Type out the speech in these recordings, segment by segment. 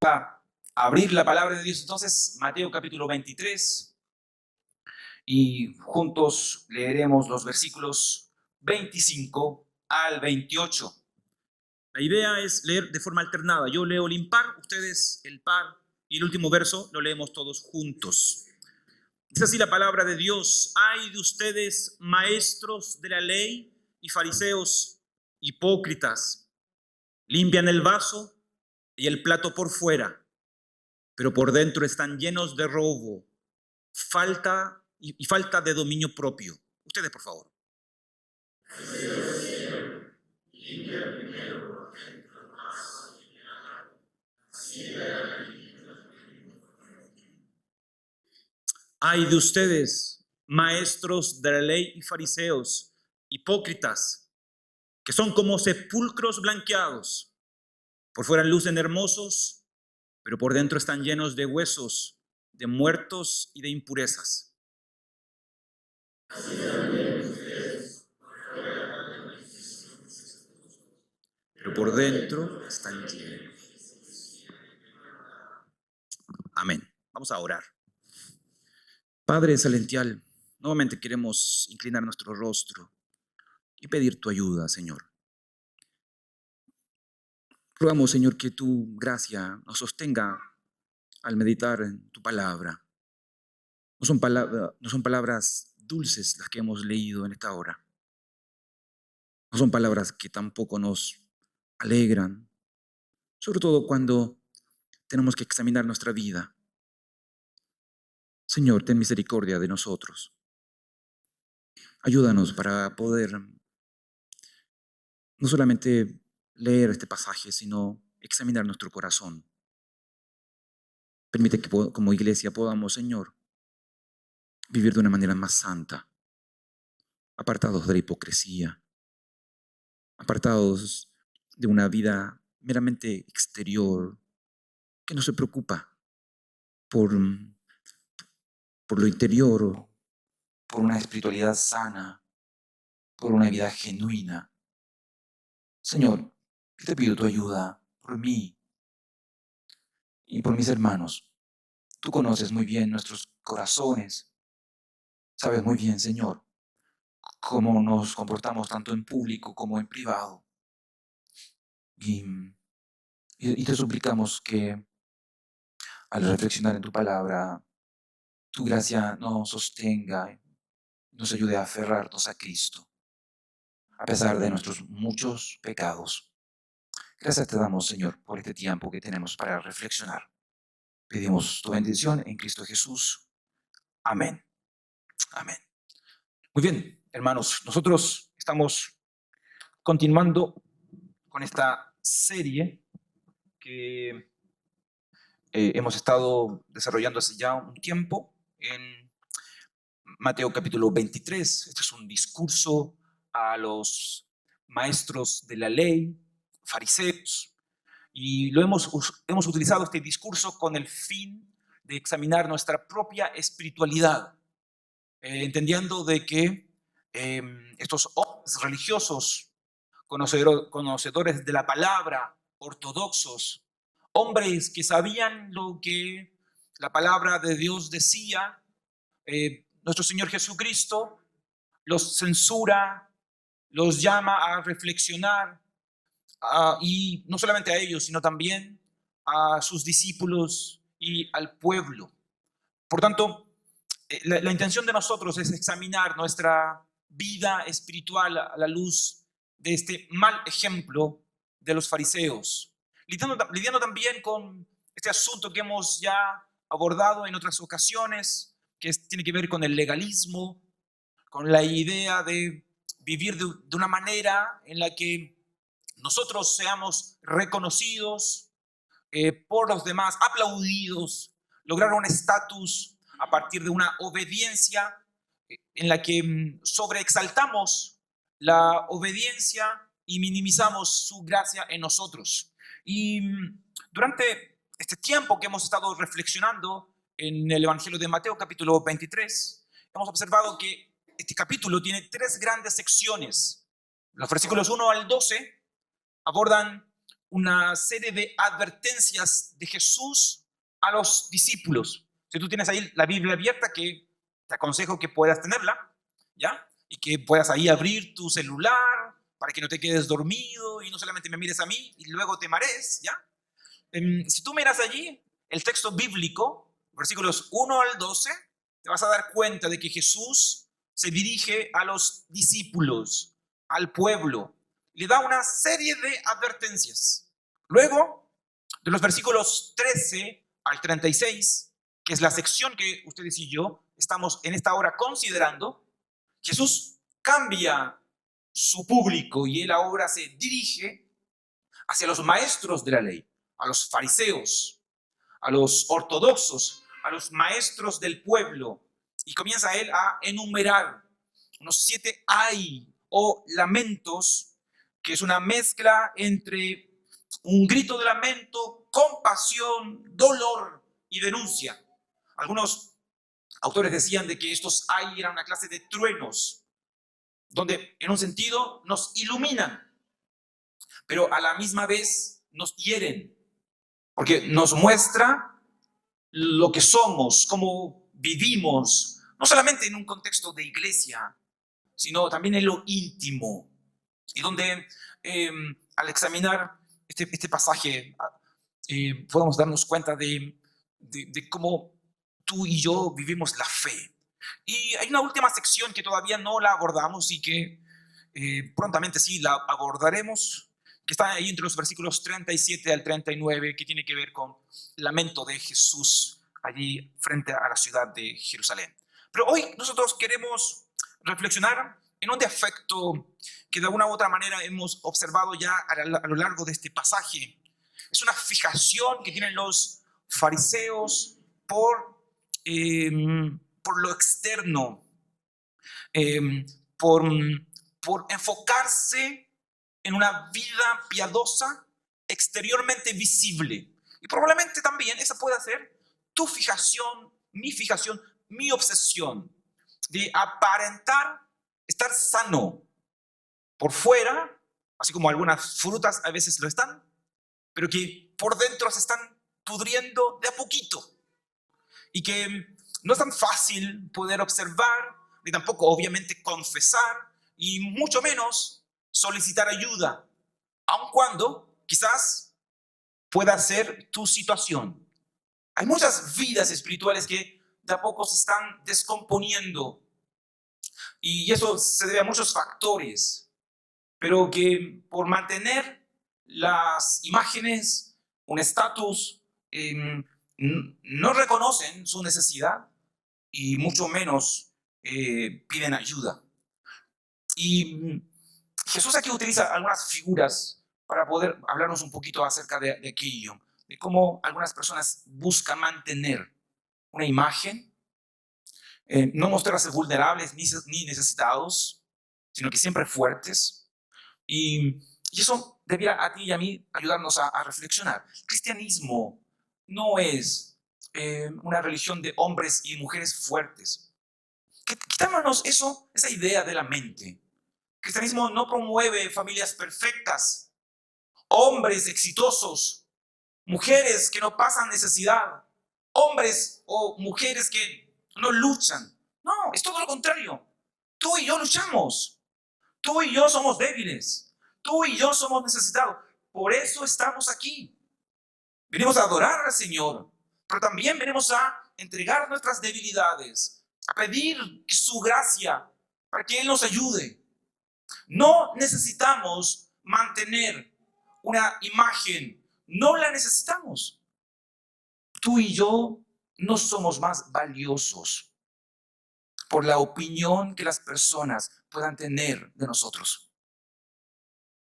a abrir la palabra de Dios entonces, Mateo capítulo 23, y juntos leeremos los versículos 25 al 28. La idea es leer de forma alternada. Yo leo el impar, ustedes el par, y el último verso lo leemos todos juntos. Dice así la palabra de Dios: ay de ustedes, maestros de la ley y fariseos, hipócritas, limpian el vaso y el plato por fuera, pero por dentro están llenos de robo, falta de dominio propio. Ustedes, por favor. Ay de ustedes, maestros de la ley y fariseos, hipócritas, que son como sepulcros blanqueados. Por fuera lucen hermosos, pero por dentro están llenos de huesos, de muertos y de impurezas. Pero por dentro están llenos. Amén. Vamos a orar. Padre celestial, nuevamente queremos inclinar nuestro rostro y pedir tu ayuda, Señor. Rogamos, Señor, que tu gracia nos sostenga al meditar en tu palabra. No son palabras dulces las que hemos leído en esta hora. No son palabras que tampoco nos alegran, sobre todo cuando tenemos que examinar nuestra vida. Señor, ten misericordia de nosotros. Ayúdanos para poder no solamente leer este pasaje, sino examinar nuestro corazón. Permite que como iglesia podamos, Señor, vivir de una manera más santa, apartados de la hipocresía, apartados de una vida meramente exterior que no se preocupa por, por lo interior, por una espiritualidad sana, por una vida genuina. Señor, yo te pido tu ayuda por mí y por mis hermanos. Tú conoces muy bien nuestros corazones. Sabes muy bien, Señor, cómo nos comportamos tanto en público como en privado. Y te suplicamos que al reflexionar en tu palabra, tu gracia nos sostenga, nos ayude a aferrarnos a Cristo, a pesar de nuestros muchos pecados. Gracias te damos, Señor, por este tiempo que tenemos para reflexionar. Pedimos tu bendición en Cristo Jesús. Amén. Amén. Muy bien, hermanos, nosotros estamos continuando con esta serie que hemos estado desarrollando hace ya un tiempo en Mateo capítulo 23. Este es un discurso a los maestros de la ley, fariseos, y hemos utilizado este discurso con el fin de examinar nuestra propia espiritualidad, entendiendo de que estos hombres religiosos, conocedores de la palabra, ortodoxos, hombres que sabían lo que la palabra de Dios decía, nuestro Señor Jesucristo los censura, los llama a reflexionar, y no solamente a ellos, sino también a sus discípulos y al pueblo. Por tanto, la intención de nosotros es examinar nuestra vida espiritual a la luz de este mal ejemplo de los fariseos, lidiando también con este asunto que hemos ya abordado en otras ocasiones, que tiene que ver con el legalismo, con la idea de vivir de una manera en la que nosotros seamos reconocidos por los demás, aplaudidos, lograr un estatus a partir de una obediencia en la que sobreexaltamos la obediencia y minimizamos su gracia en nosotros. Y durante este tiempo que hemos estado reflexionando en el Evangelio de Mateo, capítulo 23, hemos observado que este capítulo tiene tres grandes secciones. Los versículos 1 al 12 abordan una serie de advertencias de Jesús a los discípulos. Si tú tienes ahí la Biblia abierta, que te aconsejo que puedas tenerla, ¿ya? Y que puedas ahí abrir tu celular para que no te quedes dormido y no solamente me mires a mí y luego te marees, ¿ya? Si tú miras allí el texto bíblico, versículos 1 al 12, te vas a dar cuenta de que Jesús se dirige a los discípulos, al pueblo, le da una serie de advertencias. Luego, de los versículos 13 al 36, que es la sección que ustedes y yo estamos en esta hora considerando, Jesús cambia su público y él ahora se dirige hacia los maestros de la ley, a los fariseos, a los ortodoxos, a los maestros del pueblo, y comienza él a enumerar unos 7 ay o lamentos, que es una mezcla entre un grito de lamento, compasión, dolor y denuncia. Algunos autores decían de que estos ay eran una clase de truenos, donde en un sentido nos iluminan, pero a la misma vez nos hieren, porque nos muestra lo que somos, cómo vivimos, no solamente en un contexto de iglesia, sino también en lo íntimo. Y donde al examinar este pasaje podemos darnos cuenta de cómo tú y yo vivimos la fe. Y hay una última sección que todavía no la abordamos y que prontamente sí la abordaremos, que está ahí entre los versículos 37 al 39, que tiene que ver con el lamento de Jesús allí frente a la ciudad de Jerusalén. Pero hoy nosotros queremos reflexionar en un defecto que de alguna u otra manera hemos observado ya a lo largo de este pasaje. Es una fijación que tienen los fariseos eh, por lo externo, eh, por, por enfocarse en una vida piadosa exteriormente visible. Y probablemente también esa pueda ser tu fijación, mi obsesión de aparentar estar sano por fuera, así como algunas frutas a veces lo están, pero que por dentro se están pudriendo de a poquito y que no es tan fácil poder observar, ni tampoco obviamente confesar, y mucho menos solicitar ayuda, aun cuando quizás pueda ser tu situación. Hay muchas vidas espirituales que de a poco se están descomponiendo y eso se debe a muchos factores, pero que por mantener las imágenes, un estatus, no reconocen su necesidad y mucho menos piden ayuda. Y Jesús aquí utiliza algunas figuras para poder hablarnos un poquito acerca de aquello, de cómo algunas personas buscan mantener una imagen, no mostrarse vulnerables ni necesitados, sino que siempre fuertes. Y eso debiera a ti y a mí ayudarnos a reflexionar. El cristianismo no es una religión de hombres y mujeres fuertes. Quitémonos esa idea de la mente. El cristianismo no promueve familias perfectas, hombres exitosos, mujeres que no pasan necesidad, hombres o mujeres que no luchan. No, es todo lo contrario. Tú y yo luchamos. Tú y yo somos débiles. Tú y yo somos necesitados. Por eso estamos aquí. Venimos a adorar al Señor, pero también venimos a entregar nuestras debilidades, a pedir su gracia para que Él nos ayude. No necesitamos mantener una imagen, no la necesitamos. Tú y yo no somos más valiosos por la opinión que las personas puedan tener de nosotros.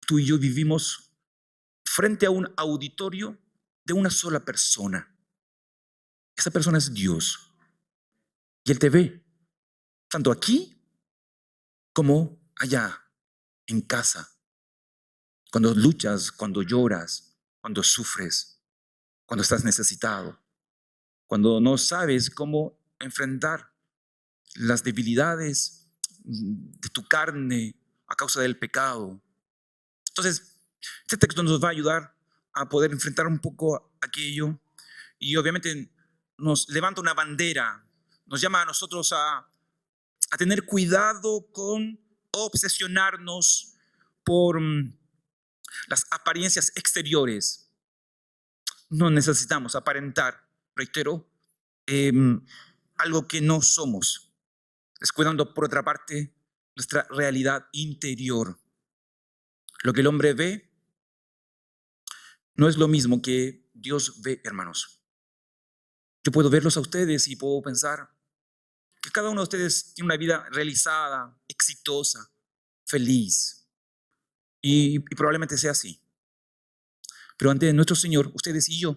Tú y yo vivimos frente a un auditorio de una sola persona. Esa persona es Dios. Y Él te ve, tanto aquí como allá, en casa. Cuando luchas, cuando lloras, cuando sufres, cuando estás necesitado, cuando no sabes cómo enfrentar las debilidades de tu carne a causa del pecado. Entonces, este texto nos va a ayudar a poder enfrentar un poco aquello. Y obviamente nos levanta una bandera, nos llama a nosotros a tener cuidado con obsesionarnos por las apariencias exteriores. No necesitamos aparentar, reitero, algo que no somos, descuidando por otra parte nuestra realidad interior. Lo que el hombre ve no es lo mismo que Dios ve, hermanos. Yo puedo verlos a ustedes y puedo pensar que cada uno de ustedes tiene una vida realizada, exitosa, feliz, y probablemente sea así. Pero ante nuestro Señor, ustedes y yo,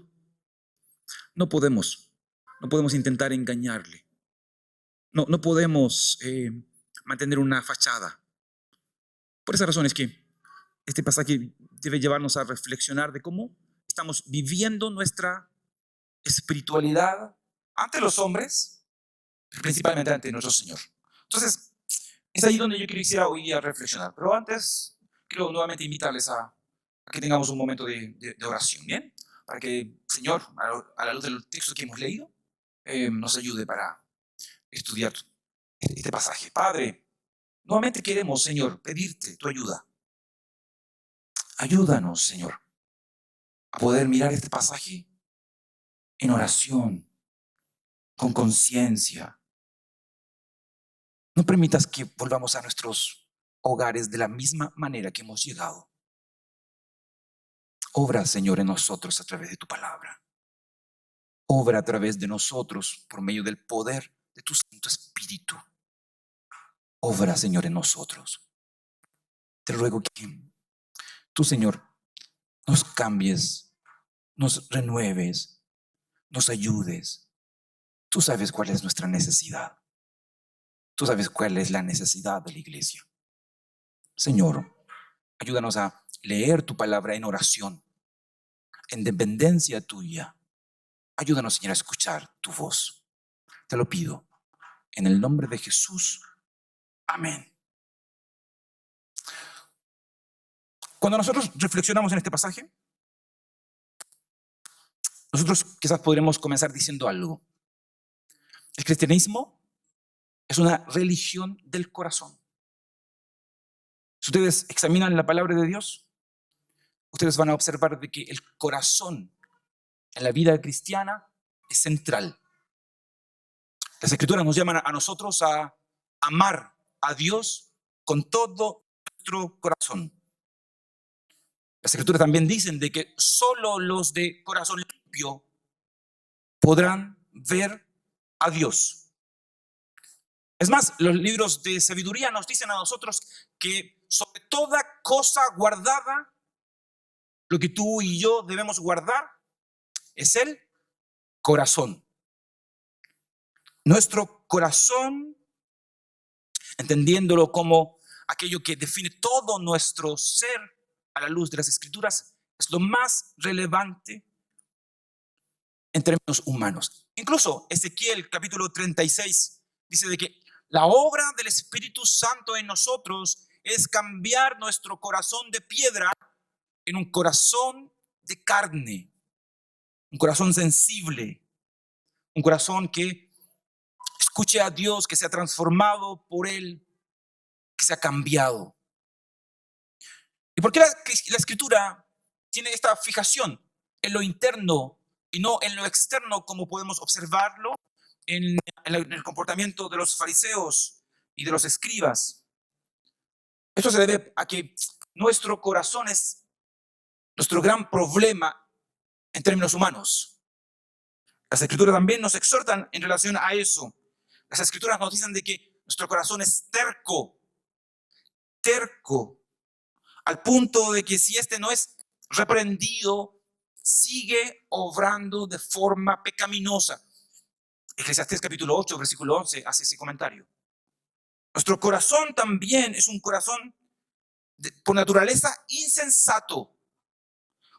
no podemos, no podemos intentar engañarle. No podemos mantener una fachada. Por esa razón es que este pasaje debe llevarnos a reflexionar de cómo estamos viviendo nuestra espiritualidad ante los hombres, principalmente ante nuestro Señor. Entonces, es ahí donde yo quisiera hoy día reflexionar. Pero antes, quiero nuevamente invitarles a que tengamos un momento de oración, ¿bien? Para que el Señor, a la luz del texto que hemos leído, nos ayude para estudiar este pasaje. Padre, nuevamente queremos, Señor, pedirte tu ayuda. Ayúdanos, Señor, a poder mirar este pasaje en oración, con conciencia. No permitas que volvamos a nuestros hogares de la misma manera que hemos llegado. Obra, Señor, en nosotros a través de tu palabra. Obra a través de nosotros por medio del poder de tu Santo Espíritu. Obra, Señor, en nosotros. Te ruego que tú, Señor, nos cambies, nos renueves, nos ayudes. Tú sabes cuál es nuestra necesidad. Tú sabes cuál es la necesidad de la iglesia. Señor, ayúdanos a leer tu palabra en oración, en dependencia tuya. Ayúdanos, Señor, a escuchar tu voz. Te lo pido. En el nombre de Jesús. Amén. Cuando nosotros reflexionamos en este pasaje, nosotros quizás podremos comenzar diciendo algo. El cristianismo es una religión del corazón. Si ustedes examinan la palabra de Dios, ustedes van a observar de que el corazón en la vida cristiana es central. Las Escrituras nos llaman a nosotros a amar a Dios con todo nuestro corazón. Las Escrituras también dicen de que solo los de corazón limpio podrán ver a Dios. Es más, los libros de sabiduría nos dicen a nosotros que sobre toda cosa guardada, lo que tú y yo debemos guardar es el corazón. Nuestro corazón, entendiéndolo como aquello que define todo nuestro ser a la luz de las Escrituras, es lo más relevante en términos humanos. Incluso Ezequiel capítulo 36 dice de que la obra del Espíritu Santo en nosotros es cambiar nuestro corazón de piedra en un corazón de carne, un corazón sensible, un corazón que escuche a Dios, que sea transformado por Él, que sea cambiado. ¿Y por qué la Escritura tiene esta fijación en lo interno y no en lo externo, como podemos observarlo en el comportamiento de los fariseos y de los escribas? Esto se debe a que nuestro corazón es nuestro gran problema en términos humanos. Las Escrituras también nos exhortan en relación a eso. Las Escrituras nos dicen de que nuestro corazón es terco, al punto de que si este no es reprendido, sigue obrando de forma pecaminosa. Eclesiastés capítulo 8, versículo 11 hace ese comentario. Nuestro corazón también es un corazón por naturaleza insensato,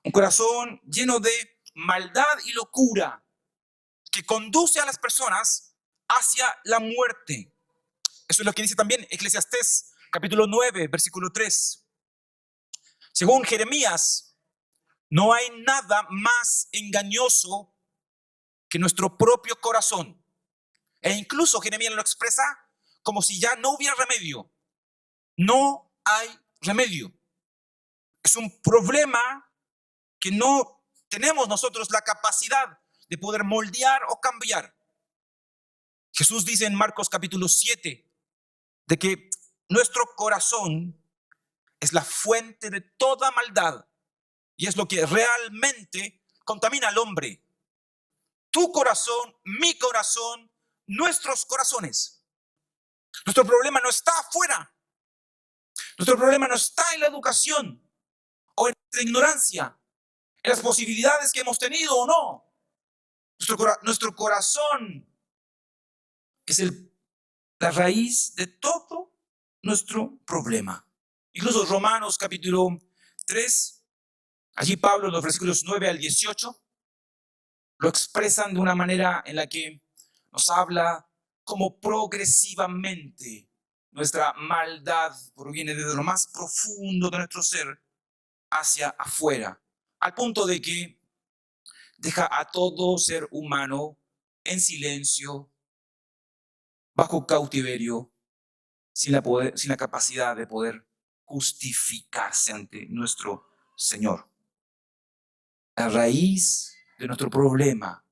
un corazón lleno de maldad y locura que conduce a las personas hacia la muerte. Eso es lo que dice también Eclesiastés capítulo 9, versículo 3. Según Jeremías, No hay nada más engañoso que nuestro propio corazón. E incluso Jeremías lo expresa como si ya no hubiera remedio. No hay remedio. Es un problema que no tenemos nosotros la capacidad de poder moldear o cambiar. Jesús dice en Marcos capítulo 7 de que nuestro corazón es la fuente de toda maldad y es lo que realmente contamina al hombre. Tu corazón, mi corazón, nuestros corazones. Nuestro problema no está afuera. Nuestro problema no está en la educación o en la ignorancia, en las posibilidades que hemos tenido o no. Nuestro corazón es la raíz de todo nuestro problema. Incluso Romanos capítulo 3, allí Pablo en los versículos 9 al 18 lo expresan de una manera en la que nos habla cómo progresivamente nuestra maldad proviene desde lo más profundo de nuestro ser hacia afuera, al punto de que deja a todo ser humano en silencio, bajo cautiverio, sin la capacidad de poder justificarse ante nuestro Señor. La raíz de nuestro problema,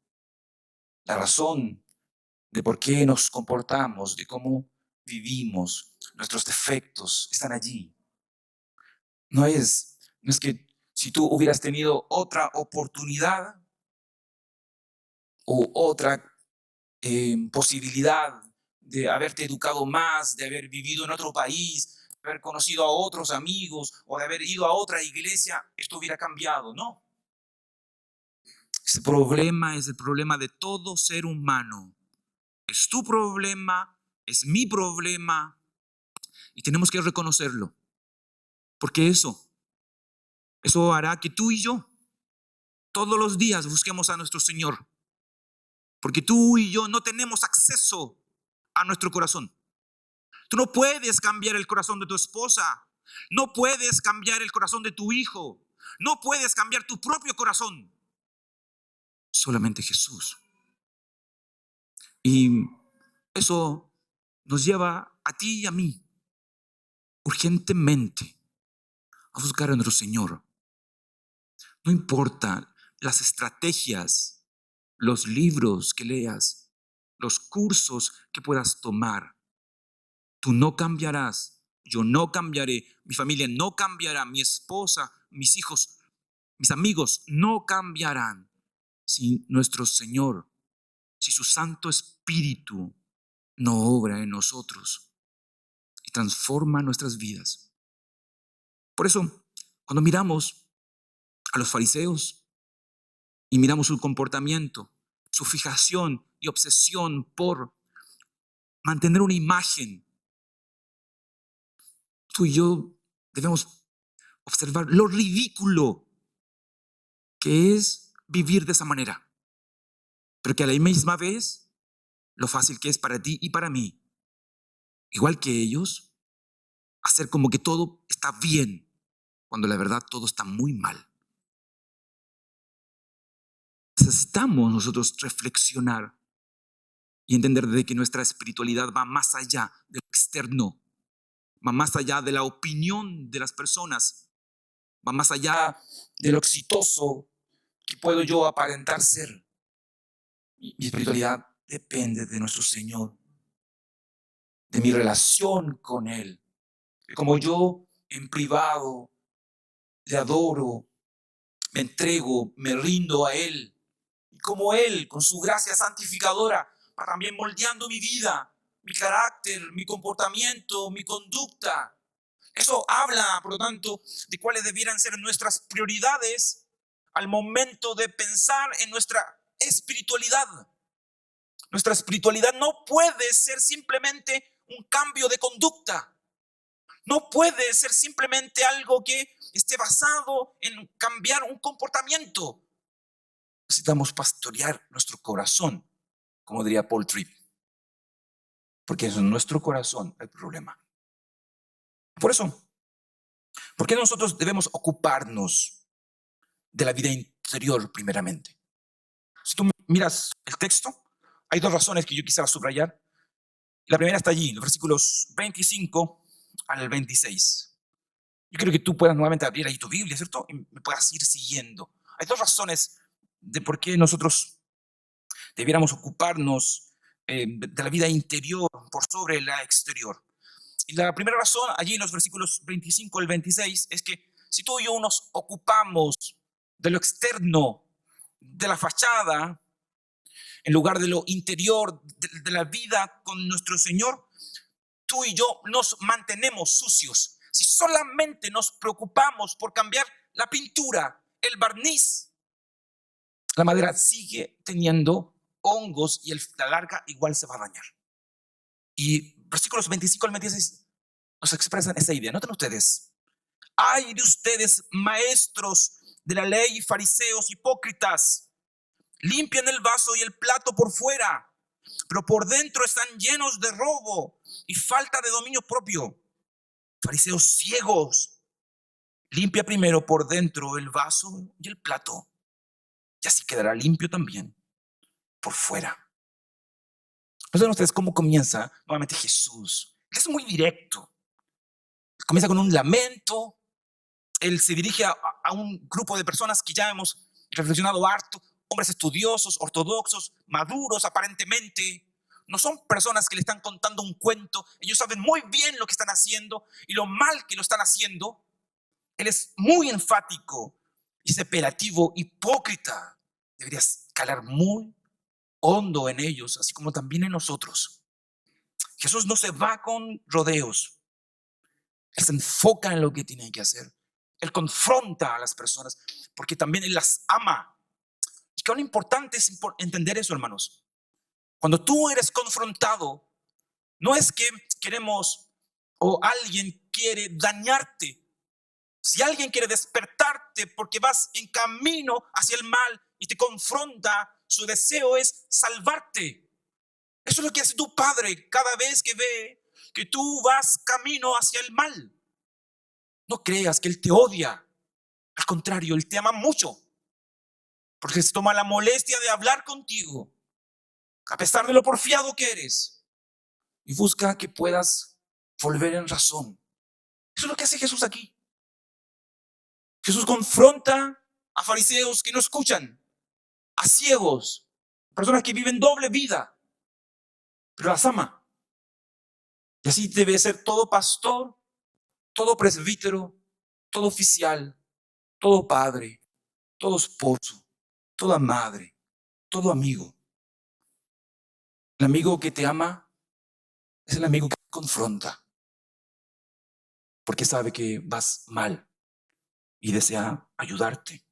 la razón de por qué nos comportamos, de cómo vivimos, nuestros defectos están allí. No es que si tú hubieras tenido otra oportunidad o otra posibilidad de haberte educado más, de haber vivido en otro país, de haber conocido a otros amigos o de haber ido a otra iglesia, esto hubiera cambiado, ¿no? Ese problema es el problema de todo ser humano. Es tu problema, es mi problema y tenemos que reconocerlo. Porque eso hará que tú y yo todos los días busquemos a nuestro Señor. Porque tú y yo no tenemos acceso a nuestro corazón. Tú no puedes cambiar el corazón de tu esposa. No puedes cambiar el corazón de tu hijo. No puedes cambiar tu propio corazón. Solamente Jesús. Y eso nos lleva a ti y a mí urgentemente a buscar a nuestro Señor. No importa las estrategias, los libros que leas, los cursos que puedas tomar. Tú no cambiarás, yo no cambiaré, mi familia no cambiará, mi esposa, mis hijos, mis amigos no cambiarán si nuestro Señor, si su Santo Espíritu no obra en nosotros y transforma nuestras vidas. Por eso, cuando miramos a los fariseos y miramos su comportamiento, su fijación y obsesión por mantener una imagen, tú y yo debemos observar lo ridículo que es vivir de esa manera, pero que a la misma vez lo fácil que es para ti y para mí, igual que ellos, hacer como que todo está bien cuando la verdad todo está muy mal. Necesitamos nosotros reflexionar y entender de que nuestra espiritualidad va más allá de lo externo, va más allá de la opinión de las personas, va más allá de lo exitoso que puedo yo aparentar ser. Mi espiritualidad depende de nuestro Señor, de mi relación con Él, de cómo yo en privado le adoro, me entrego, me rindo a Él, y cómo Él, con su gracia santificadora, va también moldeando mi vida, mi carácter, mi comportamiento, mi conducta. Eso habla, por lo tanto, de cuáles debieran ser nuestras prioridades al momento de pensar en nuestra espiritualidad. Nuestra espiritualidad no puede ser simplemente un cambio de conducta. No puede ser simplemente algo que esté basado en cambiar un comportamiento. Necesitamos pastorear nuestro corazón, como diría Paul Tripp, porque es en nuestro corazón el problema. Por eso, ¿por qué nosotros debemos ocuparnos de la vida interior primeramente. Si tú miras el texto, hay dos razones que yo quisiera subrayar. La primera está allí, en los versículos 25 al 26. Yo quiero que tú puedas nuevamente abrir ahí tu Biblia, ¿cierto? Y me puedas ir siguiendo. Hay dos razones de por qué nosotros debiéramos ocuparnos de la vida interior por sobre la exterior. Y la primera razón, allí en los versículos 25 al 26, es que si tú y yo nos ocupamos de lo externo, de la fachada, en lugar de lo interior, de la vida con nuestro Señor, tú y yo nos mantenemos sucios. Si solamente nos preocupamos por cambiar la pintura, el barniz, la madera sigue teniendo hongos y la larga igual se va a dañar. Y versículos 25 al 26 nos expresan esa idea. Noten ustedes. Ay de ustedes, maestros de la ley, fariseos, hipócritas. Limpian el vaso y el plato por fuera, pero por dentro están llenos de robo y falta de dominio propio. Fariseos ciegos. Limpia primero por dentro el vaso y el plato, y así quedará limpio también por fuera. ¿No saben ustedes cómo comienza nuevamente Jesús? Es muy directo. Comienza con un lamento. Él se dirige a un grupo de personas que ya hemos reflexionado harto, hombres estudiosos, ortodoxos, maduros aparentemente. No son personas que le están contando un cuento. Ellos saben muy bien lo que están haciendo y lo mal que lo están haciendo. Él es muy enfático y ese apelativo hipócrita debería calar muy hondo en ellos, así como también en nosotros. Jesús no se va con rodeos. Él se enfoca en lo que tiene que hacer. Él confronta a las personas porque también Él las ama. Y que lo importante es entender eso, hermanos. Cuando tú eres confrontado, no es que queremos o alguien quiere dañarte. Si alguien quiere despertarte porque vas en camino hacia el mal y te confronta, su deseo es salvarte. Eso es lo que hace tu padre cada vez que ve que tú vas camino hacia el mal. No creas que Él te odia. Al contrario, Él te ama mucho. Porque se toma la molestia de hablar contigo, a pesar de lo porfiado que eres. Y busca que puedas volver en razón. Eso es lo que hace Jesús aquí. Jesús confronta a fariseos que no escuchan, a ciegos, personas que viven doble vida, pero las ama. Y así debe ser todo pastor, todo presbítero, todo oficial, todo padre, todo esposo, toda madre, todo amigo. El amigo que te ama es el amigo que te confronta, porque sabe que vas mal y desea ayudarte.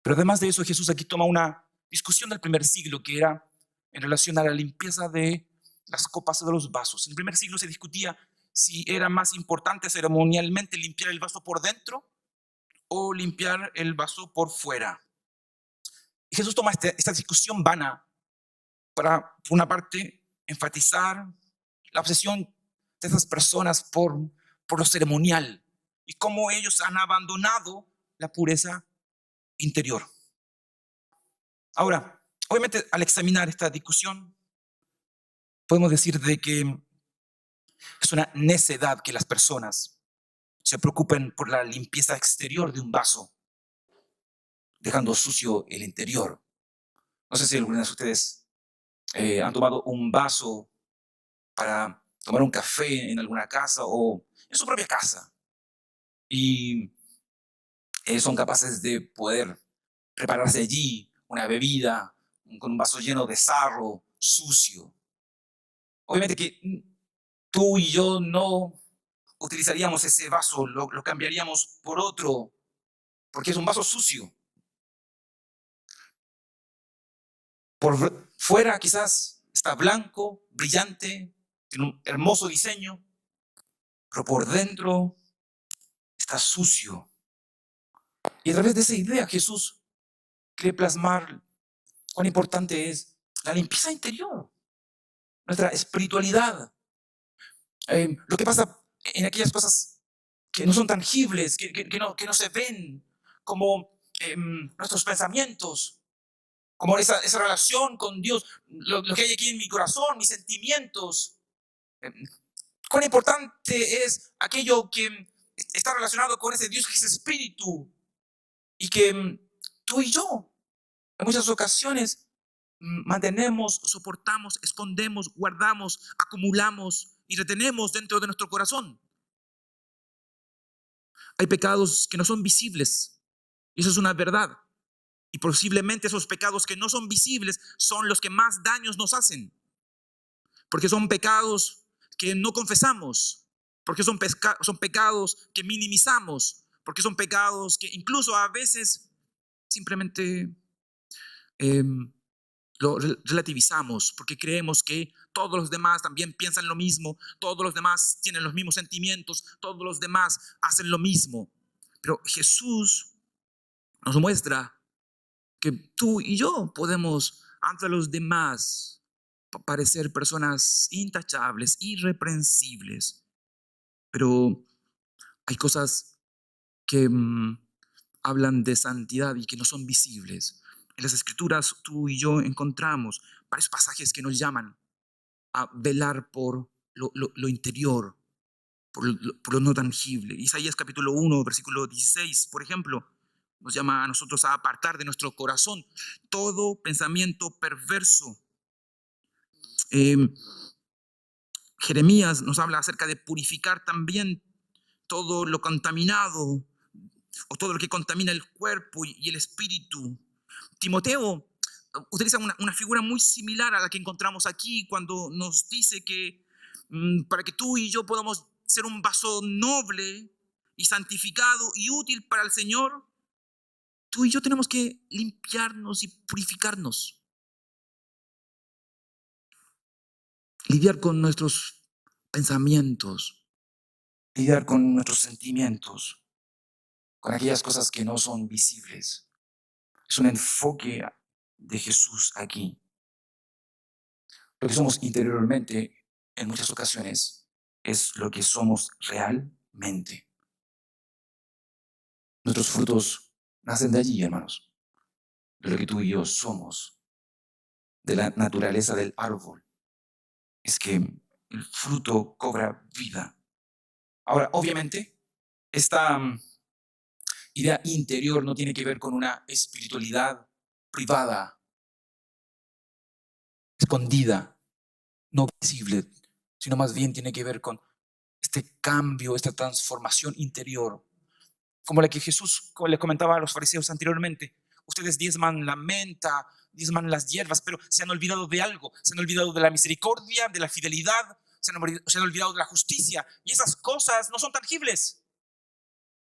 Pero además de eso, Jesús aquí toma una discusión del primer siglo que era en relación a la limpieza de las copas de los vasos. En el primer siglo se discutía si era más importante ceremonialmente limpiar el vaso por dentro o limpiar el vaso por fuera. Y Jesús toma esta discusión vana para, por una parte, enfatizar la obsesión de esas personas por lo ceremonial y cómo ellos han abandonado la pureza interior. Ahora, obviamente, al examinar esta discusión, podemos decir de que es una necedad que las personas se preocupen por la limpieza exterior de un vaso, dejando sucio el interior. No sé si algunas de ustedes han tomado un vaso para tomar un café en alguna casa o en su propia casa y son capaces de poder prepararse allí una bebida con un vaso lleno de sarro, sucio. Obviamente que tú y yo no utilizaríamos ese vaso, lo cambiaríamos por otro, porque es un vaso sucio. Por fuera quizás está blanco, brillante, tiene un hermoso diseño, pero por dentro está sucio. Y a través de esa idea Jesús quiere plasmar cuán importante es la limpieza interior, nuestra espiritualidad. Lo que pasa en aquellas cosas que no son tangibles, que no se ven, como nuestros pensamientos, como esa relación con Dios, lo que hay aquí en mi corazón, mis sentimientos. Em, Cuán importante es aquello que está relacionado con ese Dios que es espíritu y que tú y yo en muchas ocasiones mantenemos, soportamos, escondemos, guardamos, acumulamos y retenemos dentro de nuestro corazón. Hay pecados que no son visibles y eso es una verdad. Y posiblemente esos pecados que no son visibles son los que más daños nos hacen, porque son pecados que no confesamos, porque son pecados que minimizamos, porque son pecados que incluso a veces simplemente eh, relativizamos, porque creemos que todos los demás también piensan lo mismo, todos los demás tienen los mismos sentimientos, todos los demás hacen lo mismo. Pero Jesús nos muestra que tú y yo podemos ante los demás parecer personas intachables, irreprensibles, pero hay cosas que hablan de santidad y que no son visibles. En las escrituras tú y yo encontramos varios pasajes que nos llaman a velar por lo interior, por lo no tangible. Isaías capítulo 1, versículo 16, por ejemplo, nos llama a nosotros a apartar de nuestro corazón todo pensamiento perverso. Eh, Jeremías nos habla acerca de purificar también todo lo contaminado o todo lo que contamina el cuerpo y el espíritu. Timoteo utiliza una figura muy similar a la que encontramos aquí cuando nos dice que para que tú y yo podamos ser un vaso noble y santificado y útil para el Señor, tú y yo tenemos que limpiarnos y purificarnos, lidiar con nuestros pensamientos, lidiar con nuestros sentimientos, con aquellas cosas que no son visibles. Es un enfoque de Jesús aquí. Lo que somos interiormente en muchas ocasiones es lo que somos realmente. Nuestros frutos nacen de allí, hermanos, de lo que tú y yo somos, de la naturaleza del árbol. Es que el fruto cobra vida. Ahora, obviamente, esta idea interior no tiene que ver con una espiritualidad privada, escondida, no visible, sino más bien tiene que ver con este cambio, esta transformación interior, como la que Jesús como le comentaba a los fariseos anteriormente. Ustedes diezman la menta, diezman las hierbas, pero se han olvidado de algo, se han olvidado de la misericordia, de la fidelidad, se han olvidado de la justicia, y esas cosas no son tangibles.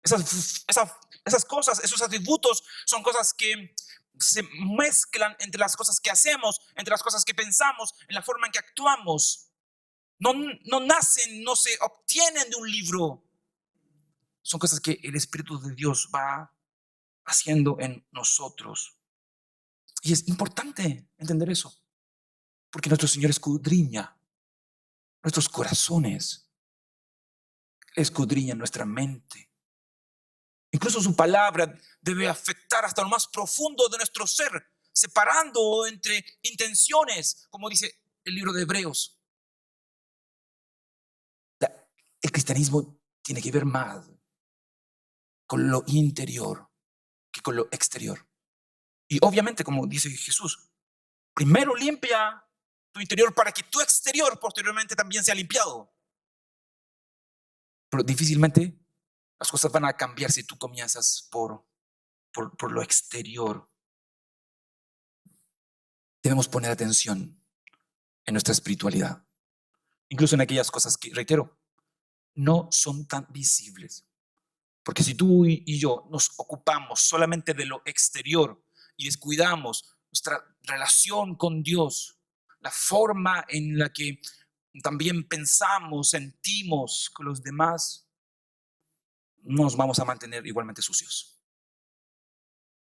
Esas cosas, esos atributos son cosas que se mezclan entre las cosas que hacemos, entre las cosas que pensamos, en la forma en que actuamos. No, no nacen, no se obtienen de un libro. Son cosas que el Espíritu de Dios va haciendo en nosotros. Y es importante entender eso, porque nuestro Señor escudriña nuestros corazones, escudriña nuestra mente. Incluso su palabra debe afectar hasta lo más profundo de nuestro ser, separando entre intenciones, como dice el libro de Hebreos. El cristianismo tiene que ver más con lo interior que con lo exterior. Y obviamente, como dice Jesús, primero limpia tu interior para que tu exterior posteriormente también sea limpiado. Pero difícilmente las cosas van a cambiar si tú comienzas por lo exterior. Debemos poner atención en nuestra espiritualidad, incluso en aquellas cosas que, reitero, no son tan visibles. Porque si tú y yo nos ocupamos solamente de lo exterior y descuidamos nuestra relación con Dios, la forma en la que también pensamos, sentimos con los demás, nos vamos a mantener igualmente sucios.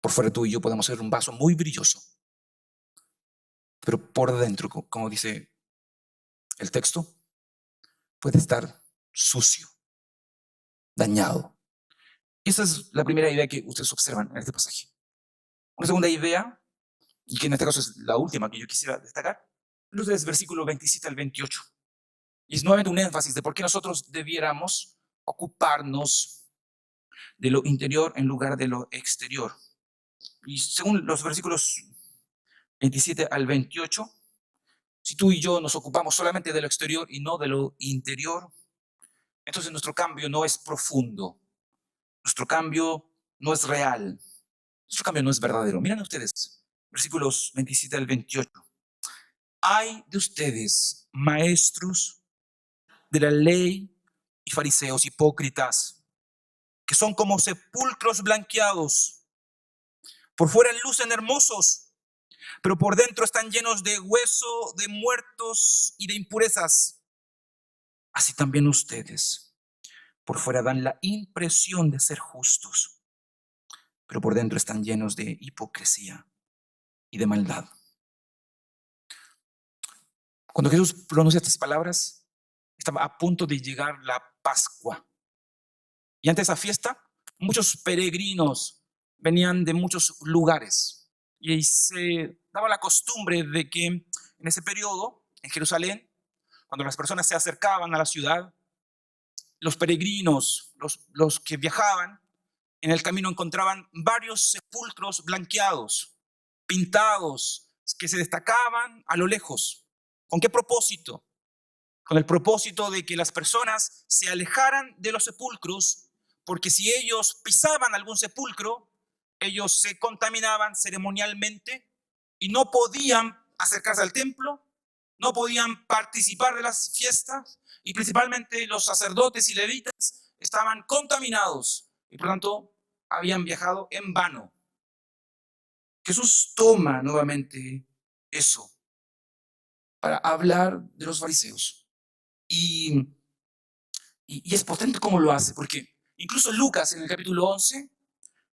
Por fuera tú y yo podemos ser un vaso muy brilloso, pero por dentro, como dice el texto, puede estar sucio, dañado. Esa es la primera idea que ustedes observan en este pasaje. Una segunda idea, y que en este caso es la última que yo quisiera destacar, entonces versículo 27 al 28. Y es nuevamente un énfasis de por qué nosotros debiéramos ocuparnos de lo interior en lugar de lo exterior. Y según los versículos 27 al 28, si tú y yo nos ocupamos solamente de lo exterior y no de lo interior, entonces nuestro cambio no es profundo, nuestro cambio no es real, nuestro cambio no es verdadero. Miren ustedes, versículos 27 al 28. Hay de ustedes, maestros de la ley y fariseos hipócritas, que son como sepulcros blanqueados. Por fuera lucen hermosos, pero por dentro están llenos de hueso, de muertos y de impurezas. Así también ustedes, por fuera dan la impresión de ser justos, pero por dentro están llenos de hipocresía y de maldad. Cuando Jesús pronuncia estas palabras, estaba a punto de llegar la Pascua. Y ante esa fiesta, muchos peregrinos venían de muchos lugares. Y se daba la costumbre de que en ese periodo, en Jerusalén, cuando las personas se acercaban a la ciudad, los peregrinos, los que viajaban, en el camino encontraban varios sepulcros blanqueados, pintados, que se destacaban a lo lejos. ¿Con qué propósito? Con el propósito de que las personas se alejaran de los sepulcros, porque si ellos pisaban algún sepulcro, ellos se contaminaban ceremonialmente y no podían acercarse al templo, no podían participar de las fiestas, y principalmente los sacerdotes y levitas estaban contaminados y por tanto habían viajado en vano. Jesús toma nuevamente eso para hablar de los fariseos. Y Y es potente cómo lo hace, porque incluso Lucas en el capítulo 11,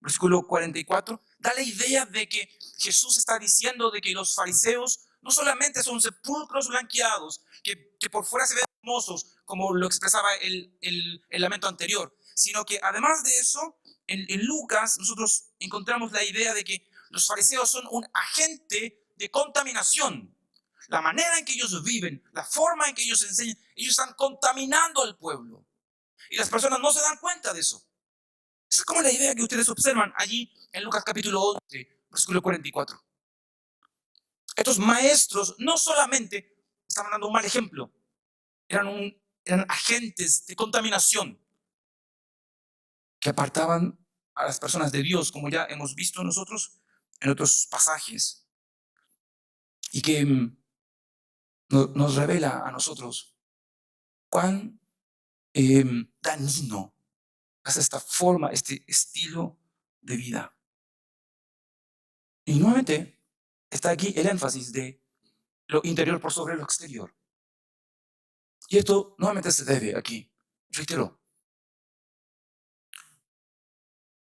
versículo 44, da la idea de que Jesús está diciendo de que los fariseos no solamente son sepulcros blanqueados, que por fuera se ven hermosos, como lo expresaba el lamento anterior, sino que además de eso, en Lucas nosotros encontramos la idea de que los fariseos son un agente de contaminación. La manera en que ellos viven, la forma en que ellos enseñan, ellos están contaminando al pueblo. Y las personas no se dan cuenta de eso. Esa es como la idea que ustedes observan allí en Lucas capítulo 11, versículo 44. Estos maestros no solamente estaban dando un mal ejemplo, eran agentes de contaminación que apartaban a las personas de Dios, como ya hemos visto nosotros en otros pasajes, y que nos revela a nosotros cuán dañino es esta forma, este estilo de vida. Y nuevamente está aquí el énfasis de lo interior por sobre lo exterior. Y esto nuevamente se debe aquí, reitero,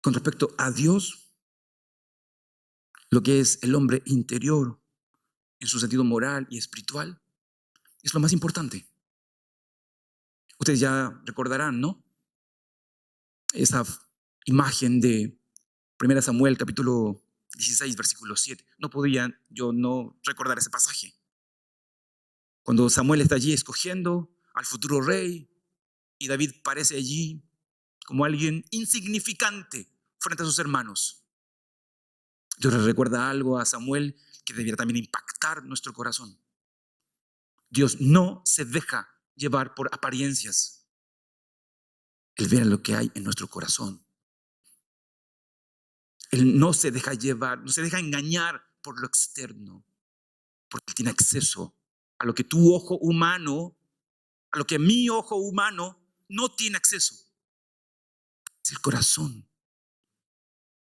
con respecto a Dios, lo que es el hombre interior en su sentido moral y espiritual, es lo más importante. Ustedes ya recordarán, ¿no? Esa imagen de 1 Samuel capítulo 16, versículo 7. No podía yo no recordar ese pasaje. Cuando Samuel está allí escogiendo al futuro rey y David parece allí como alguien insignificante frente a sus hermanos. Dios le recuerda algo a Samuel que debiera también impactar nuestro corazón. Dios no se deja llevar por apariencias. Él ve lo que hay en nuestro corazón. Él no se deja llevar, no se deja engañar por lo externo, porque tiene acceso a lo que tu ojo humano, a lo que mi ojo humano no tiene acceso. Es el corazón.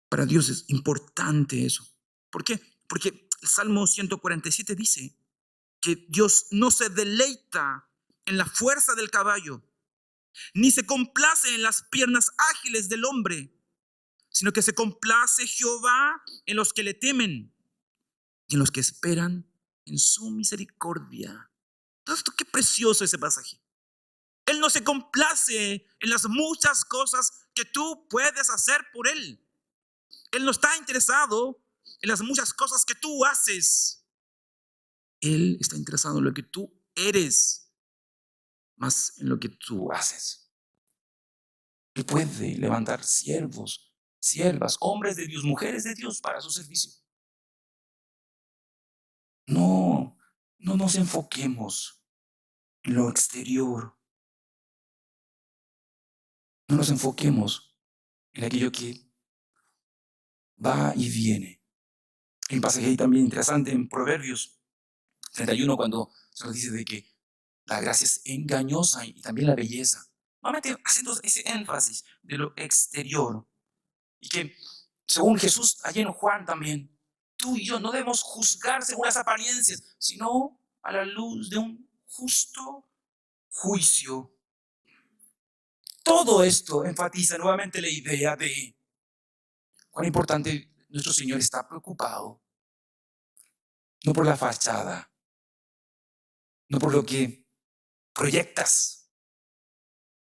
Para Dios es importante eso. ¿Por qué? Porque el Salmo 147 dice que Dios no se deleita en la fuerza del caballo, ni se complace en las piernas ágiles del hombre, sino que se complace Jehová en los que le temen y en los que esperan en su misericordia. Todo esto, qué precioso ese pasaje. Él no se complace en las muchas cosas que tú puedes hacer por Él. Él no está interesado en las muchas cosas que tú haces. Él está interesado en lo que tú eres, más en lo que tú haces. Él puede levantar siervos, siervas, hombres de Dios, mujeres de Dios para su servicio. No nos enfoquemos en lo exterior. No nos enfoquemos en aquello que va y viene. Hay un pasaje ahí también interesante en Proverbios 31 cuando se nos dice de que la gracia es engañosa y también la belleza. Nuevamente haciendo ese énfasis de lo exterior. Y que según Jesús, allí en Juan también, tú y yo no debemos juzgar según las apariencias, sino a la luz de un justo juicio. Todo esto enfatiza nuevamente la idea de cuán importante nuestro Señor está preocupado, no por la fachada, no por lo que proyectas,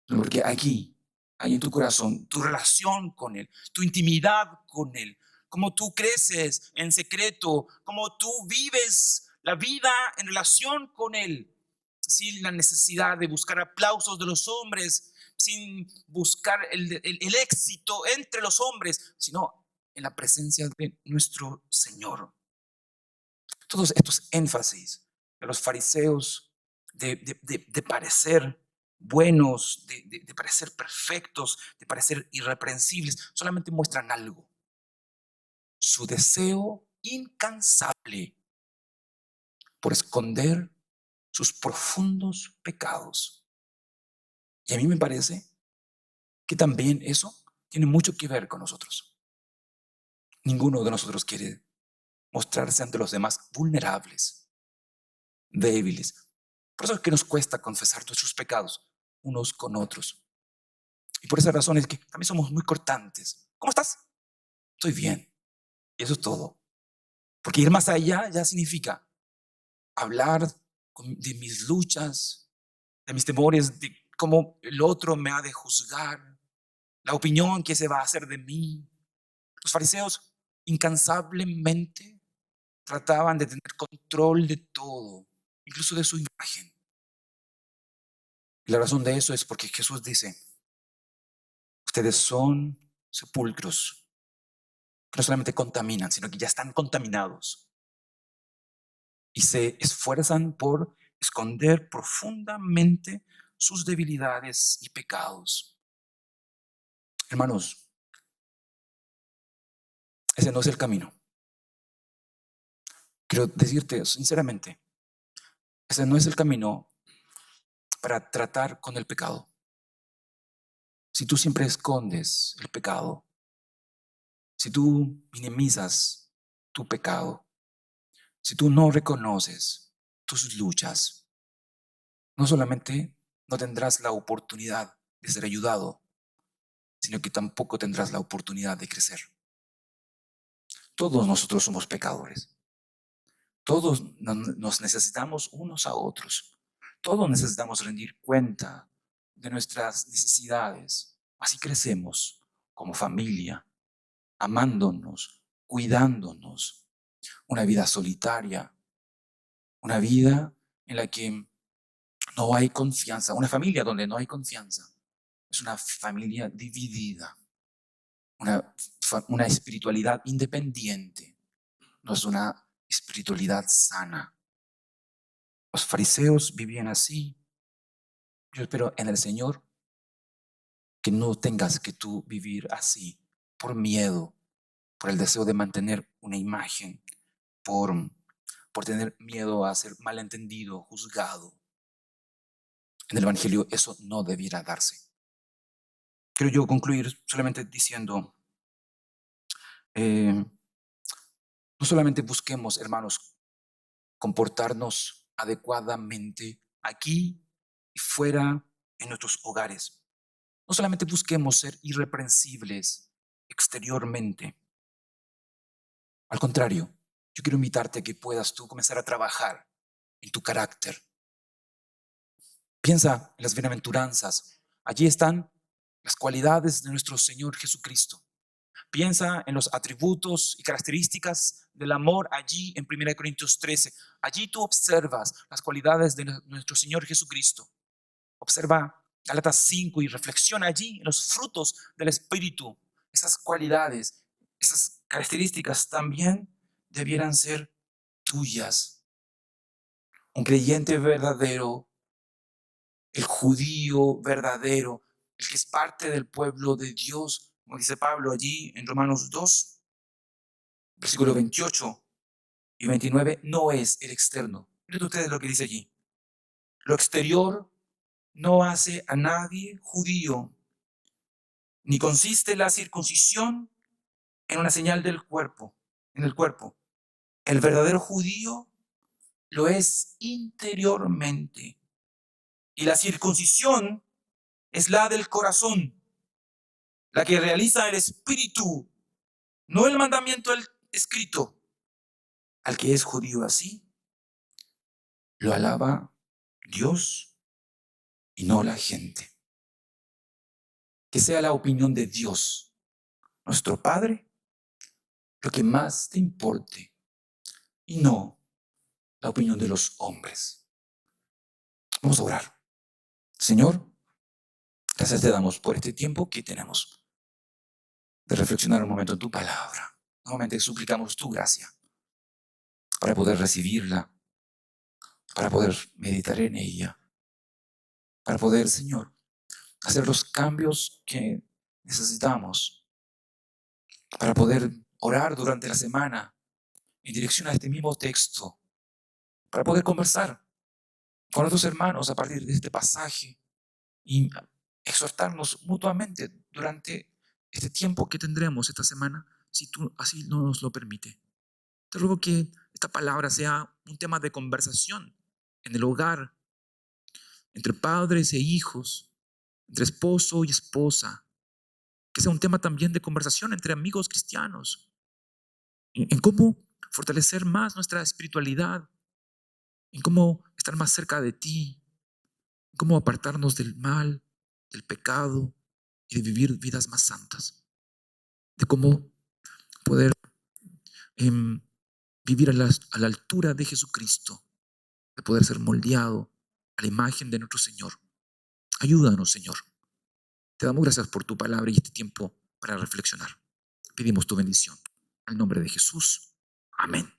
sino porque aquí hay en tu corazón tu relación con Él, tu intimidad con Él, cómo tú creces en secreto, cómo tú vives la vida en relación con Él, sin la necesidad de buscar aplausos de los hombres, sin buscar el éxito entre los hombres, sino en la presencia de nuestro Señor. Todos estos énfasis de los fariseos de parecer buenos, de parecer perfectos, de parecer irreprensibles, solamente muestran algo: su deseo incansable por esconder sus profundos pecados. Y a mí me parece que también eso tiene mucho que ver con nosotros. Ninguno de nosotros quiere mostrarse ante los demás vulnerables, débiles. Por eso es que nos cuesta confesar nuestros pecados unos con otros. Y por esa razón es que también somos muy cortantes. ¿Cómo estás? Estoy bien. Y eso es todo. Porque ir más allá ya significa hablar de mis luchas, de mis temores, de cómo el otro me ha de juzgar, la opinión que se va a hacer de mí. Los fariseos incansablemente trataban de tener control de todo, incluso de su imagen. Y la razón de eso es porque Jesús dice: ustedes son sepulcros que no solamente contaminan, sino que ya están contaminados. Y se esfuerzan por esconder profundamente sus debilidades y pecados. Hermanos, ese no es el camino. Quiero decirte sinceramente, ese no es el camino para tratar con el pecado. Si tú siempre escondes el pecado, si tú minimizas tu pecado, si tú no reconoces tus luchas, no solamente no tendrás la oportunidad de ser ayudado, sino que tampoco tendrás la oportunidad de crecer. Todos nosotros somos pecadores. Todos nos necesitamos unos a otros. Todos necesitamos rendir cuenta de nuestras necesidades. Así crecemos como familia, amándonos, cuidándonos. Una vida solitaria, una vida en la que no hay confianza, una familia donde no hay confianza. Es una familia dividida, una espiritualidad independiente. No es una espiritualidad sana. Los fariseos vivían así. Yo espero en el Señor que no tengas que tú vivir así, por miedo, por el deseo de mantener una imagen, por tener miedo a ser malentendido, juzgado. En el Evangelio eso no debiera darse. Quiero yo concluir solamente diciendo, no solamente busquemos, hermanos, comportarnos adecuadamente aquí y fuera en nuestros hogares. No solamente busquemos ser irreprensibles exteriormente. Al contrario, yo quiero invitarte a que puedas tú comenzar a trabajar en tu carácter. Piensa en las bienaventuranzas. Allí están las cualidades de nuestro Señor Jesucristo. Piensa en los atributos y características del amor allí en 1 Corintios 13. Allí tú observas las cualidades de nuestro Señor Jesucristo. Observa Gálatas 5 y reflexiona allí en los frutos del Espíritu. Esas cualidades, esas características también debieran ser tuyas. Un creyente verdadero, el judío verdadero, el que es parte del pueblo de Dios, como dice Pablo allí en Romanos 2, versículo 28 y 29, no es el externo. Miren ustedes lo que dice allí. Lo exterior no hace a nadie judío, ni consiste la circuncisión en una señal del cuerpo, en el cuerpo. El verdadero judío lo es interiormente, y la circuncisión es la del corazón, la que realiza el espíritu, no el mandamiento escrito. Al que es judío así, lo alaba Dios y no la gente. Que sea la opinión de Dios, nuestro Padre, lo que más te importe, y no la opinión de los hombres. Vamos a orar. Señor, gracias te damos por este tiempo que tenemos de reflexionar un momento en tu palabra. Nuevamente suplicamos tu gracia para poder recibirla, para poder meditar en ella, para poder, Señor, hacer los cambios que necesitamos, para poder orar durante la semana en dirección a este mismo texto, para poder conversar con otros hermanos a partir de este pasaje y exhortarnos mutuamente durante este tiempo que tendremos esta semana, si tú así nos lo permite. Te ruego que esta palabra sea un tema de conversación en el hogar, entre padres e hijos, entre esposo y esposa, que sea un tema también de conversación entre amigos cristianos, en cómo fortalecer más nuestra espiritualidad, en cómo estar más cerca de ti, en cómo apartarnos del mal, del pecado y de vivir vidas más santas, de cómo poder vivir a la altura de Jesucristo, de poder ser moldeado a la imagen de nuestro Señor. Ayúdanos, Señor. Te damos gracias por tu palabra y este tiempo para reflexionar. Pedimos tu bendición. En el nombre de Jesús. Amén.